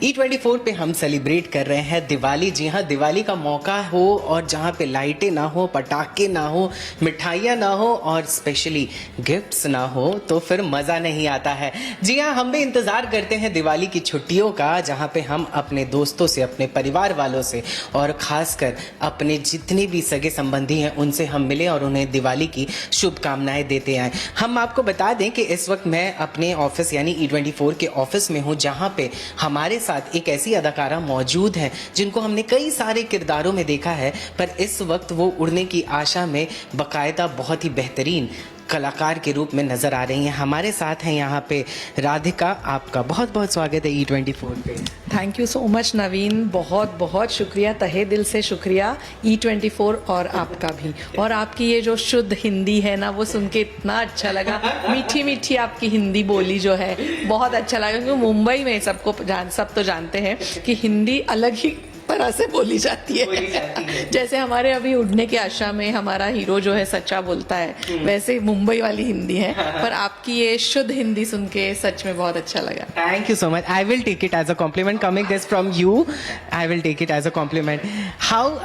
E24 पे हम celebrate कर रहे हैं दिवाली। जी हाँ, दिवाली का मौका हो और जहाँ पे लाइटें ना हो, पटाखे ना हो, मिठाइयाँ ना हो और स्पेशली गिफ्ट्स ना हो तो फिर मज़ा नहीं आता है। जी हाँ, हम भी इंतज़ार करते हैं दिवाली की छुट्टियों का, जहाँ पे हम अपने दोस्तों से, अपने परिवार वालों से और ख़ासकर अपने जितने भी सगे संबंधी हैं उनसे हम मिले और उन्हें दिवाली की शुभकामनाएं देते आए। हम आपको बता दें कि इस वक्त मैं अपने ऑफिस यानी E24 के ऑफिस में हूँ, जहाँ पे हमारे साथ एक ऐसी अदाकारा मौजूद है जिनको हमने कई सारे किरदारों में देखा है, पर इस वक्त वो उड़ने की आशा में बाकायदा बहुत ही बेहतरीन कलाकार के रूप में नजर आ रही हैं। हमारे साथ हैं यहाँ पे राधिका। आपका बहुत बहुत स्वागत है E24 पे। थैंक यू सो मच नवीन, बहुत बहुत शुक्रिया, तहे दिल से शुक्रिया E24 और आपका भी। और आपकी ये जो शुद्ध हिंदी है ना, वो सुन के इतना अच्छा लगा। मीठी मीठी आपकी हिंदी बोली जो है बहुत अच्छा लगा, क्योंकि मुंबई में सब तो जानते हैं कि हिंदी अलग ही तरह से बोली जाती है। जैसे हमारे अभी उड़ने की आशा में हमारा हीरो जो है सच्चा बोलता है, वैसे मुंबई वाली हिंदी है। पर आपकी ये शुद्ध हिंदी सुन के सच में बहुत अच्छा लगा। Thank you so much. I will take it as a compliment coming this from you. I will take it as a compliment. How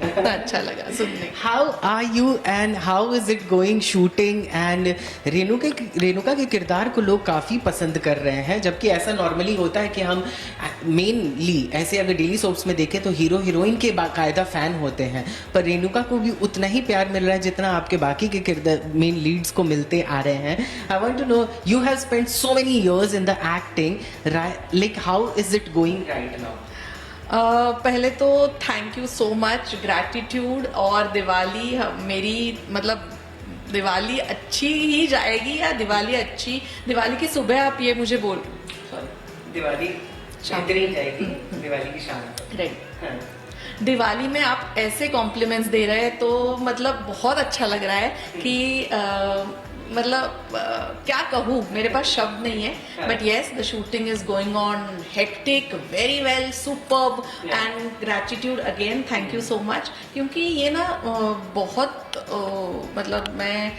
अच्छा लगा सुनने। How are you and how is it going shooting? And Renuka के किरदार को लोग काफ़ी पसंद कर रहे हैं, जबकि ऐसा नॉर्मली होता है कि हम मेनली ऐसे अगर डेली सोप्स में देखें तो हीरो हीरोइन के बाकायदा फैन होते हैं, पर रेणुका को भी उतना ही प्यार मिल रहा है जितना आपके बाकी के किरदार मेन लीड्स को मिलते आ रहे हैं। I want to know, you have spent so many years in the acting, like how is it going right now? पहले तो thank you so much, gratitude. और दिवाली मेरी मतलब दिवाली अच्छी ही जाएगी या दिवाली की सुबह आप ये मुझे दिवाली बेहतरीन जाएगी, दिवाली की शाम। राइट। दिवाली में आप ऐसे कॉम्प्लीमेंट्स दे रहे हैं तो मतलब बहुत अच्छा लग रहा है कि क्या कहूँ, मेरे पास शब्द नहीं है। But yes, the shooting is going on hectic, very well, superb and gratitude again, thank you so much. क्योंकि ये ना बहुत मतलब मैं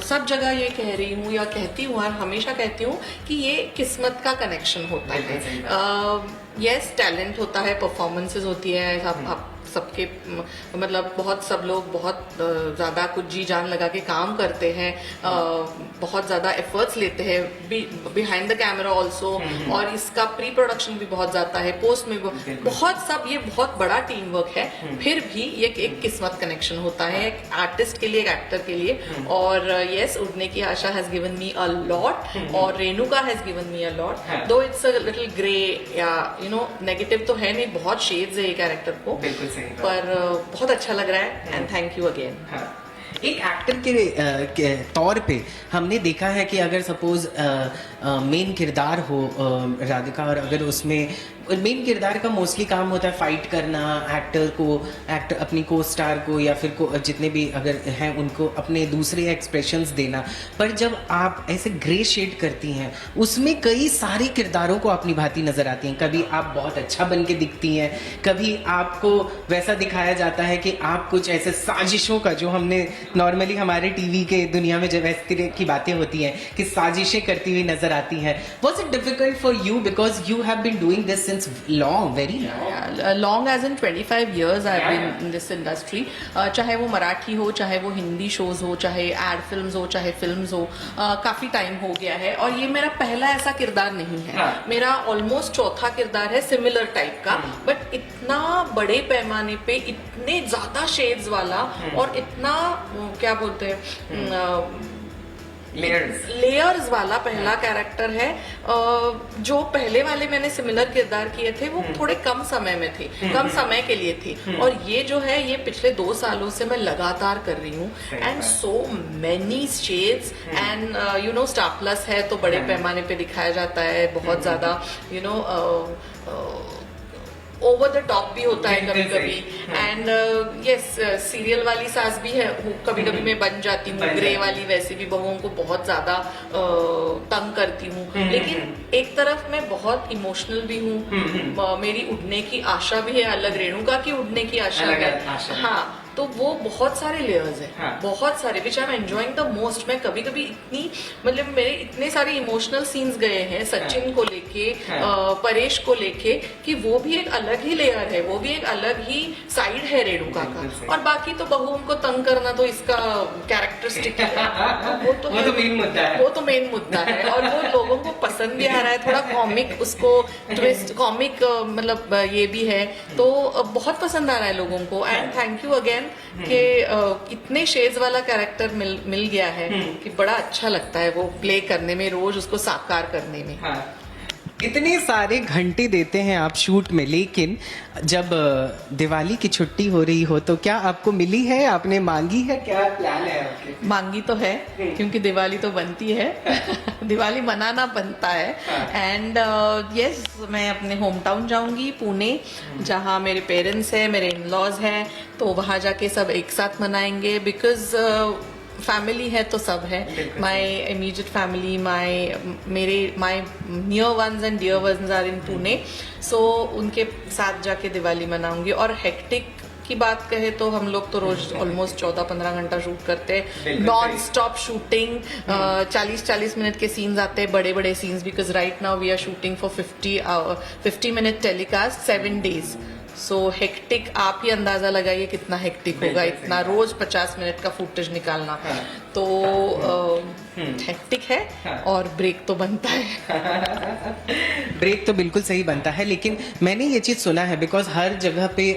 सब जगह ये कह रही हूँ या कहती हूँ और हमेशा कहती हूँ कि ये किस्मत का कनेक्शन होता है। यस, टैलेंट होता है, परफॉर्मेंसेज होती है, आप सबके मतलब सब लोग बहुत ज़्यादा कुछ जी जान लगा के काम करते हैं, बहुत ज़्यादा एफर्ट्स लेते हैं बिहाइंड द कैमरा ऑल्सो, और इसका प्री प्रोडक्शन भी बहुत जाता है, पोस्ट में ये बहुत बड़ा टीम वर्क है। फिर भी ये एक किस्मत कनेक्शन होता है एक आर्टिस्ट के लिए, एक एक्टर के लिए। और yes, Udne ki Asha has given me a lot और Renuka has given me a lot, though it's a little grey या नेगेटिव तो है नहीं, बहुत शेड्स है ये कैरेक्टर को, पर बहुत अच्छा लग रहा है एंड थैंक यू अगेन। एक एक्टर के तौर पे हमने देखा है कि अगर सपोज मेन किरदार हो राधिका, और अगर उसमें मेन किरदार का मोस्टली काम होता है फाइट करना, एक्टर अपनी को स्टार को या फिर जितने भी अगर हैं उनको अपने दूसरे एक्सप्रेशंस देना, पर जब आप ऐसे ग्रे शेड करती हैं उसमें कई सारे किरदारों को आप निभाती नजर आती हैं। कभी आप बहुत अच्छा बन के दिखती हैं, कभी आपको वैसा दिखाया जाता है कि आप कुछ ऐसे साजिशों का, जो हमने नॉर्मली हमारे टीवी के दुनिया में जब इस तरह की बातें होती हैं कि साजिशें करती हुई नजर आती हैं। Was it difficult for you because you have been doing this since long, very long. Long as in 25 years I've been in this industry. चाहे वो मराठी हो, चाहे वो हिंदी शोज हो, चाहे एड फिल्म्स हो, चाहे फिल्म्स हो, काफी टाइम हो गया है। और ये मेरा पहला ऐसा किरदार नहीं है, मेरा ऑलमोस्ट चौथा किरदार है सिमिलर टाइप का, बट इतना बड़े पैमाने पे, इतने ज्यादा शेड्स वाला और इतना क्या बोलते हैं लेयर्स वाला पहला कैरेक्टर है। जो पहले वाले मैंने सिमिलर किरदार किए थे वो थोड़े कम समय में थे, कम समय के लिए थे, और ये जो है ये पिछले 2 सालों से मैं लगातार कर रही हूँ and so many shades and star plus है तो बड़े पैमाने पे दिखाया जाता है, बहुत ज्यादा ओवर द टॉप भी होता है कभी कभी। एंड यस, सीरियल वाली सास भी है, कभी कभी मैं बन जाती हूँ ग्रे वाली, वैसे भी बहुओं को बहुत ज्यादा तंग करती हूँ, लेकिन एक तरफ मैं बहुत इमोशनल भी हूँ। मेरी उड़ने की आशा भी है अलग, रेणुका की उड़ने की आशा है। हाँ, तो वो बहुत सारे लेयर्स हैं, बहुत सारे, which I am enjoying the most. मैं कभी कभी इतनी मतलब मेरे इतने सारे इमोशनल सीन्स गए हैं सचिन को लेके, लेके परेश को लेके कि वो भी एक अलग ही लेयर है, वो भी एक अलग ही साइड है रेणुका का। और बाकी तो बहुओं को तंग करना तो इसका कैरेक्टरिस्टिक है, वो तो मेन मुद्दा है, वो तो मेन मुद्दा है। और वो लोगों को पसंद भी आ रहा है, थोड़ा कॉमिक उसको ट्विस्ट, कॉमिक मतलब ये भी है, तो बहुत पसंद आ रहा है लोगों को। एंड थैंक यू अगेन कि इतने शेड्स वाला कैरेक्टर मिल गया है कि बड़ा अच्छा लगता है वो प्ले करने में, रोज उसको साकार करने में। इतने सारे घंटे देते हैं आप शूट में, लेकिन जब दिवाली की छुट्टी हो रही हो तो क्या आपको मिली है, आपने मांगी है, क्या प्लान है आपके? मांगी तो है क्योंकि दिवाली तो बनती है दिवाली मनाना बनता है। एंड यस, मैं अपने होम टाउन जाऊंगी पुणे, जहाँ मेरे पेरेंट्स हैं, मेरे इन लॉज हैं, तो वहाँ जाके सब एक साथ मनाएंगे। बिकॉज फैमिली है तो सब है, my immediate family, my near ones and dear ones are in Pune, so उनके साथ जाके दिवाली मनाऊंगी। और हेक्टिक की बात कहे तो हम लोग तो रोज ऑलमोस्ट 14-15 घंटा शूट करते हैं, नॉन स्टॉप शूटिंग। 40-40 मिनट के सीन्स आते हैं, बड़े बड़े scenes, because right now we are shooting for 50 minute telecast 7 days। So hectic, आप ही अंदाजा लगाइए कितना हेक्टिक होगा, इतना रोज 50 मिनट का फुटेज निकालना। तो हेक्टिक है और ब्रेक तो बनता है ब्रेक तो बिल्कुल सही बनता है, लेकिन मैंने ये चीज़ सुना है, बिकॉज हर जगह पे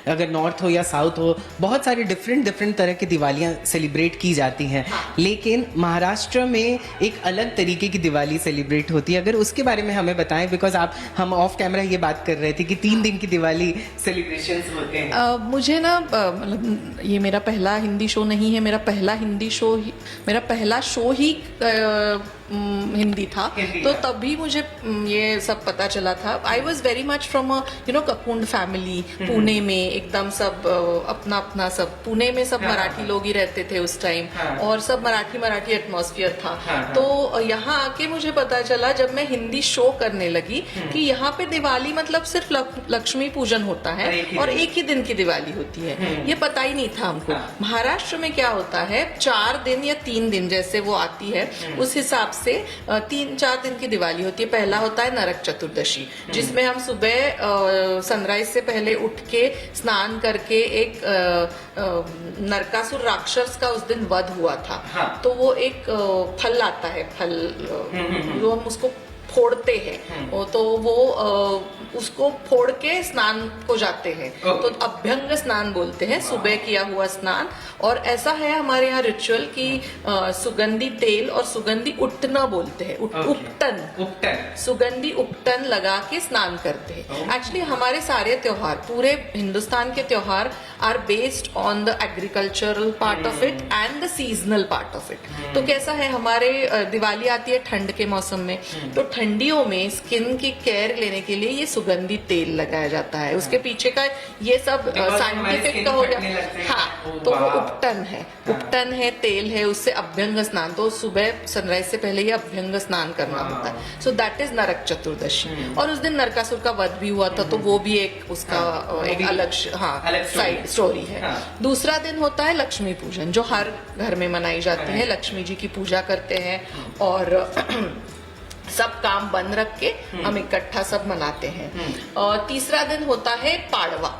अगर नॉर्थ हो या साउथ हो, बहुत सारी डिफरेंट तरह की दिवालियाँ सेलिब्रेट की जाती हैं, लेकिन महाराष्ट्र में एक अलग तरीके की दिवाली सेलिब्रेट होती है। अगर उसके बारे में हमें बताएं, बिकॉज हम ऑफ कैमरा ये बात कर रहे थे कि 3 दिन की दिवाली सेलिब्रेशंस होते हैं। मुझे ना मतलब ये मेरा पहला हिंदी शो नहीं है, मेरा पहला शो ही हिंदी था, तो तभी मुझे ये सब पता चला था। I was very much from ककुंड फैमिली, पुणे में एकदम सब अपना अपना, सब पुणे में सब मराठी लोग ही रहते थे उस टाइम, और सब मराठी एटमॉस्फेयर था। तो यहाँ आके मुझे पता चला जब मैं हिंदी शो करने लगी कि यहाँ पे दिवाली मतलब सिर्फ लक्ष्मी पूजन होता है और एक ही दिन की दिवाली होती है, ये पता ही नहीं था हमको। महाराष्ट्र में क्या होता है, 4 दिन या 3 दिन जैसे वो आती है, उस हिसाब से 3-4 दिन की दिवाली होती है। पहला होता है नरक चतुर्दशी, जिसमें हम सुबह सनराइज से पहले उठ के स्नान करके एक नरकासुर राक्षस का उस दिन वध हुआ था। तो वो एक फल आता है, फल जो हम उसको फोड़ते हैं, तो वो उसको फोड़ के स्नान को जाते हैं, तो अभ्यंग स्नान बोलते हैं, सुबह किया हुआ स्नान। और ऐसा है हमारे यहाँ रिचुअल कि सुगंधी तेल और सुगंधी उट्टना बोलते हैं, उपटन, सुगंधी उपटन लगा के स्नान करते हैं। एक्चुअली हमारे सारे त्योहार, पूरे हिंदुस्तान के त्योहार are based on the agricultural part of it and the seasonal part of it. तो कैसा है, हमारे दिवाली आती है ठंड के मौसम में, तो ठंडियों में स्किन की केयर लेने के लिए ये सुगंधी तेल लगाया जाता है। उसके पीछे का ये सब साइंटिफिक का हो गया। हाँ, तो वो उपटन है, उपटन है, तेल है, उससे अभ्यंग स्नान, तो सुबह सनराइज से पहले ये अभ्यंग स्नान करना होता है। सो दैट इज नरक चतुर्दशी। और उस दिन नरकासुर का वध भी हुआ था, तो वो भी एक उसका एक अलग साइड स्टोरी है। दूसरा दिन होता है लक्ष्मी पूजन, जो हर घर में मनाई जाती है। लक्ष्मी जी की पूजा करते हैं और सब काम बंद रख के हम इकट्ठा सब मनाते हैं। और तीसरा दिन होता है पाड़वा।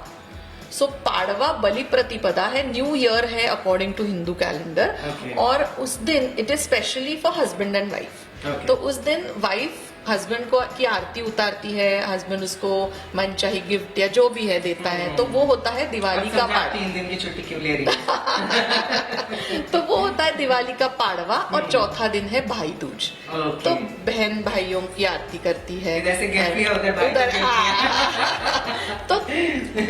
सो पाड़वा बलि प्रतिपदा है, न्यू ईयर है अकॉर्डिंग टू हिंदू कैलेंडर। और उस दिन it is specially for husband and wife. तो उस दिन वाइफ हस्बैंड को की आरती उतारती है, हस्बैंड उसको मनचाही गिफ्ट या जो भी है देता है, तो वो होता है दिवाली का पाड़वा। 3 दिन की छुट्टी क्यों ले रही तो वो होता है दिवाली का पाड़वा। और चौथा दिन है भाई दूज, तो बहन भाइयों की आरती करती है। तो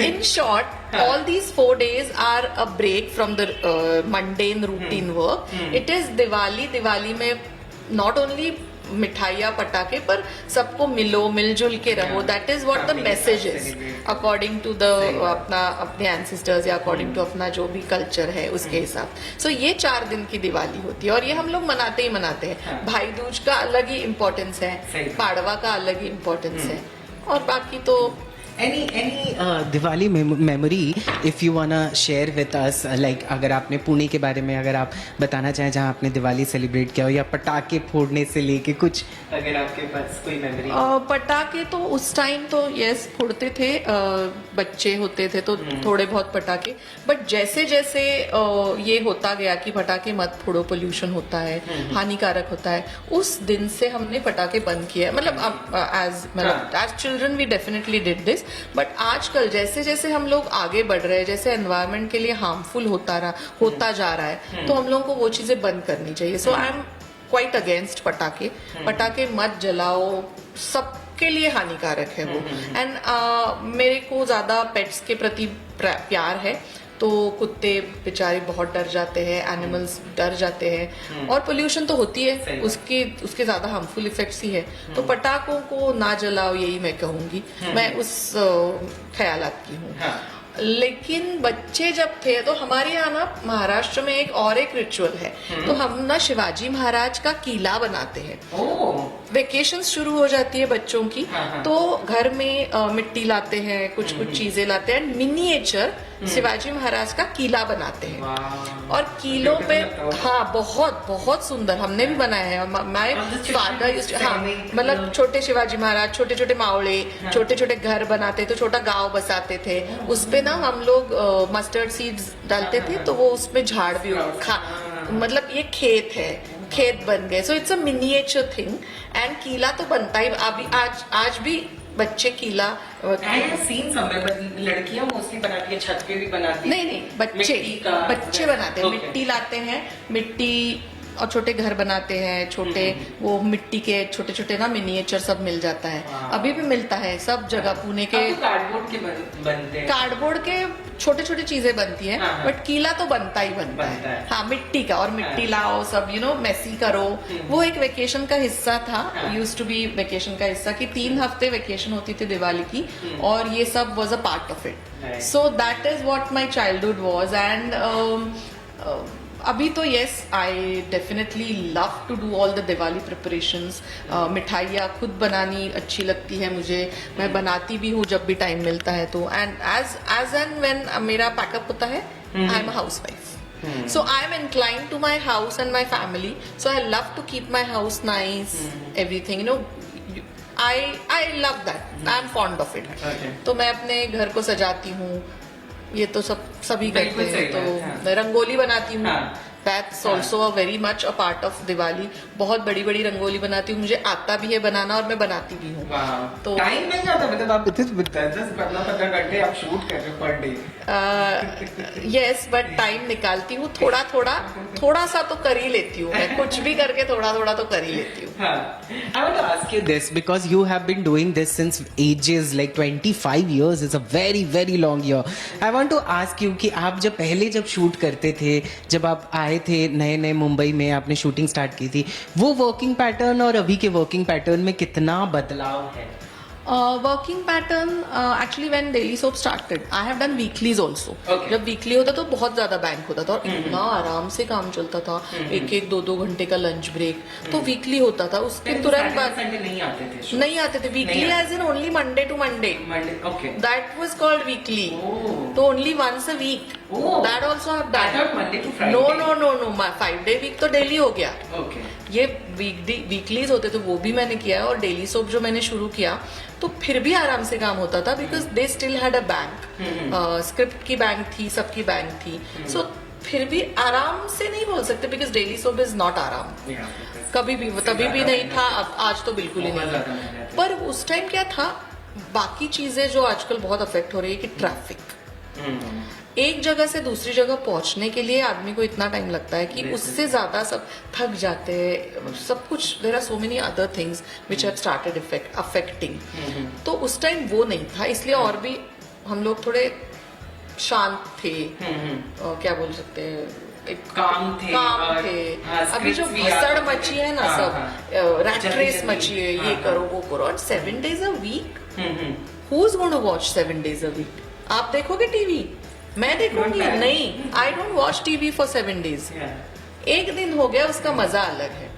in short all these 4 days are a break from the mundane routine work. It is Diwali में not only मिठाइयाँ पटाखे, पर सबको मिलो, मिलजुल के रहो। That is what the message is according to the अपने एंसेस्टर्स या अकॉर्डिंग टू अपना जो भी कल्चर है उसके हिसाब। सो ये 4 दिन की दिवाली होती है और ये हम लोग मनाते ही मनाते हैं। भाई दूज का अलग ही इम्पोर्टेंस है, पाड़वा का अलग ही इम्पोर्टेंस है, और बाकी तो Any Diwali memory if you wanna share with us, like अगर आपने पुणे के बारे में अगर आप बताना चाहें जहाँ आपने दिवाली सेलिब्रेट किया हो, या पटाखे फोड़ने से लेके कुछ अगर आपके पास कोई मेमोरी। पटाखे तो उस टाइम तो यस फोड़ते थे, बच्चे होते थे तो थोड़े बहुत पटाखे, बट जैसे जैसे ये होता गया कि पटाखे मत फोड़ो, पोल्यूशन होता है, हानिकारक होता है, उस दिन से हमने पटाखे बंद किया। मतलब as children we definitely did this, but आजकल जैसे जैसे हम लोग आगे बढ़ रहे हैं, जैसे एनवायरनमेंट के लिए हार्मफुल होता जा रहा है, तो हम लोगों को वो चीजें बंद करनी चाहिए। सो आई एम क्वाइट अगेंस्ट पटाखे। पटाखे मत जलाओ, सबके लिए हानिकारक है वो। एंड मेरे को ज्यादा पेट्स के प्रति प्यार है, तो कुत्ते बेचारे बहुत डर जाते हैं, एनिमल्स डर जाते हैं, और पोल्यूशन तो होती है, उसके ज्यादा हार्मफुल इफेक्ट्स ही है। तो पटाखों को ना जलाओ, यही मैं कहूंगी। मैं उस ख्यालात की हूँ। लेकिन बच्चे जब थे तो हमारे यहाँ ना महाराष्ट्र में एक रिचुअल है, तो हम ना शिवाजी महाराज का किला बनाते हैं। वेकेशन शुरू हो जाती है बच्चों की, तो घर में मिट्टी लाते हैं, कुछ चीजें लाते हैं, मिनिएचर शिवाजी महाराज का किला बनाते हैं। और किलों पे बहुत बहुत सुंदर हमने भी बनाया है। माय फादर मतलब छोटे शिवाजी महाराज, छोटे छोटे मावड़े, छोटे छोटे घर बनाते थे, छोटा गांव बसाते थे। उसपे ना हम लोग मस्टर्ड सीड्स डालते थे, तो वो उसमें झाड़ भी मतलब ये खेत बन गए। So it's a miniature thing, and किला तो बनता ही अभी आज भी बच्चे किला। लड़कियां मोस्टली बनाती है, छत पे भी बनाती है। नहीं, बच्चे बनाते हैं, मिट्टी लाते हैं, मिट्टी और छोटे घर बनाते हैं, छोटे वो मिट्टी के छोटे छोटे ना मिनिएचर सब मिल जाता है। अभी भी मिलता है सब जगह। पुणे के कार्डबोर्ड के बनते हैं, कार्डबोर्ड के छोटे छोटे चीजें बनती है, बट किला तो बनता ही बनता है। हाँ, मिट्टी का, और मिट्टी लाओ, सब मेसी करो। वो एक वेकेशन का हिस्सा था, यूज्ड टू बी वेकेशन का हिस्सा, कि 3 हफ्ते वेकेशन होती थी दिवाली की, और ये सब was a part of it. So that is what my childhood was. And अभी तो yes, I definitely love to do all the Diwali preparations. मिठाइयाँ खुद बनानी अच्छी लगती है मुझे, मैं बनाती भी हूँ जब भी टाइम मिलता है तो। एंड एज एंड व्हेन मेरा पैकअप होता है, I am a housewife, so I am inclined to my house and my family, so I love to keep my house nice, everything, you know, I love that, I am fond of it. तो मैं अपने घर को सजाती हूँ, ये तो सभी करते हैं। तो रंगोली बनाती हूँ, that's also a very much a part of Diwali. बहुत बड़ी बड़ी रंगोली बनाती हूँ, मुझे आता भी है बनाना, और मैं बनाती भी हूँ। तो टाइम नहीं आता, मतलब आप 10-15 घंटे आप शूट कर रहे हो per day. Yes, but time निकालती हूँ, थोड़ा सा तो कर ही लेती हूँ मैं, कुछ भी करके थोड़ा तो कर ही लेती हूँ। I want to ask you this because you have been doing this since ages, like 25 years is a very very long year. I want to ask you कि आप जब शूट करते थे, जब आप आए थे नए मुंबई में, आपने शूटिंग स्टार्ट की थी, वो वर्किंग पैटर्न और अभी के वर्किंग पैटर्न में कितना बदलाव है? Working pattern actually when daily soap started, I have done weeklies also. जब वीकली होता तो बहुत ज्यादा बैंक होता था, और इतना आराम से काम चलता था, 1-2 घंटे का लंच ब्रेक, तो वीकली होता था। उसके तुरंत बाद नहीं आते थे weekly, as in only Monday to Monday, that was called weekly. तो only once a week, that also have done. No 5 day week तो डेली हो गया। ये वीकलीज होते थे, वो भी मैंने किया है। और डेली सोप जो मैंने शुरू किया, तो फिर भी आराम से काम होता था, because they still had a bank, script की बैंक थी, सबकी बैंक थी। सो फिर भी आराम से नहीं बोल सकते, because daily soap is not आराम। कभी भी, तभी भी नहीं था, अब आज तो बिल्कुल ही नहीं है। पर उस टाइम क्या था, बाकी चीजें जो आजकल बहुत अफेक्ट हो रही है, कि ट्रैफिक, एक जगह से दूसरी जगह पहुंचने के लिए आदमी को इतना टाइम लगता है कि उससे ज्यादा सब थक जाते हैं, सब कुछ। There are so many other things which have started affecting. तो उस टाइम वो नहीं था, इसलिए और भी हम लोग थोड़े शांत थे, क्या बोल सकते हैं, काम थे। अभी जो भसड़ मची है ना, सब रैट रेस मची है, ये करो वो करो, और 7 days a week, who is going to watch 7 days a week? आप देखोगे टीवी? मैं देखूंगी नहीं। I don't watch TV for 7 days। एक दिन हो गया, उसका मजा अलग है।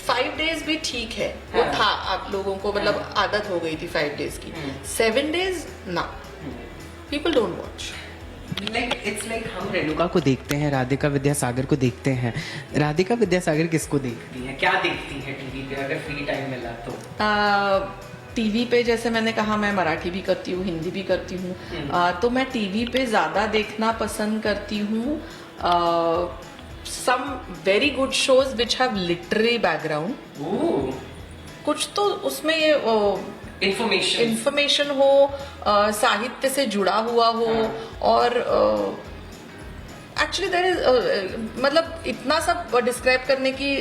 5 डेज भी ठीक है, वो हाँ। था, आप लोगों को मतलब आदत हो गई थी 5 डेज की। 7 डेज ना, people don't watch. It's like हम रेणुका को देखते हैं, राधिका विद्यासागर को देखते हैं। राधिका विद्यासागर किसको देखती हैं, क्या देखती हैं टीवी पे अगर फ्री टाइम मिला तो? टीवी पे जैसे मैंने कहा, मैं मराठी भी करती हूँ, हिंदी भी करती हूँ, तो मैं टीवी पे ज़्यादा देखना पसंद करती हूँ some very good shows which have literary background. कुछ तो उसमें इंफॉर्मेशन हो, साहित्य से जुड़ा हुआ हो, और एक्चुअली देयर इज मतलब इतना सब डिस्क्राइब करने की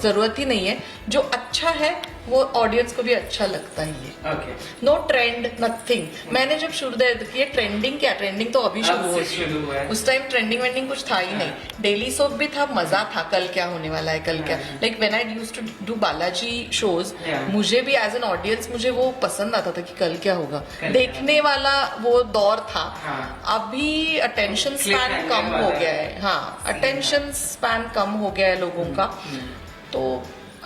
जरूरत ही नहीं है। जो अच्छा है वो ऑडियंस को भी अच्छा लगता ही है। No trend, nothing. मैंने जब शुरू किया, ट्रेंडिंग क्या, ट्रेंडिंग तो अभी शुरू हुआ है। उस टाइम ट्रेंडिंग वेंडिंग कुछ था ही नहीं। डेली सोप भी था, मजा था, कल क्या होने वाला है, कल क्या, like when I used to do Balaji shows, मुझे भी एज एन ऑडियंस मुझे वो पसंद आता था कि कल क्या होगा, देखने वाला वो दौर था। अभी अटेंशन स्पैन कम हो गया है। हाँ, अटेंशन स्पैन कम हो गया है लोगों का। तो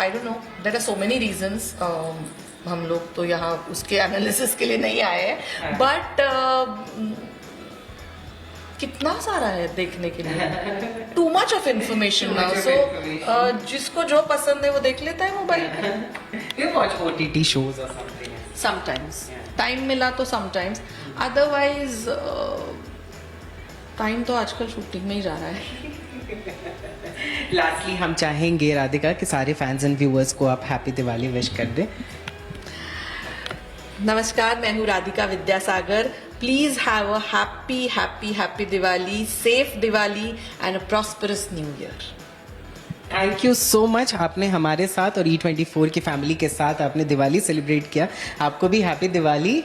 I don't know, there are so many reasons. हम लोग तो यहाँ उसके एनालिसिस के लिए नहीं आए हैं, बट कितना सारा है देखने के लिए, too much of information now. So जिसको जो पसंद है वो देख लेता है मोबाइल पे। You watch OTT shows or something? Sometimes time मिला तो समटाइम्स, अदरवाइज टाइम तो आजकल शूटिंग में ही जा रहा है। लास्टली हम चाहेंगे राधिका कि सारे फैंस एंड व्यूअर्स को आप हैप्पी दिवाली विश कर दें। नमस्कार, मैं हूँ Radhika Vidyasagar. Please have a happy happy happy Diwali, safe Diwali and a prosperous new year. Thank you so much, आपने हमारे साथ और E24 की फैमिली के साथ आपने दिवाली सेलिब्रेट किया। आपको भी हैप्पी दिवाली।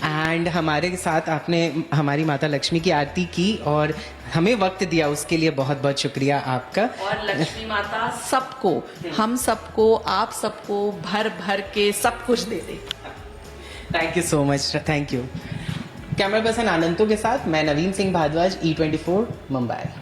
एंड हमारे साथ आपने हमारी माता लक्ष्मी की आरती की और हमें वक्त दिया, उसके लिए बहुत बहुत शुक्रिया आपका। और लक्ष्मी माता सबको, हम सबको, आप सबको भर भर के सब कुछ दे दे। Thank you so much, thank you. Camera person Anando के साथ मैं नवीन सिंह भारद्वाज, E24 मुंबई।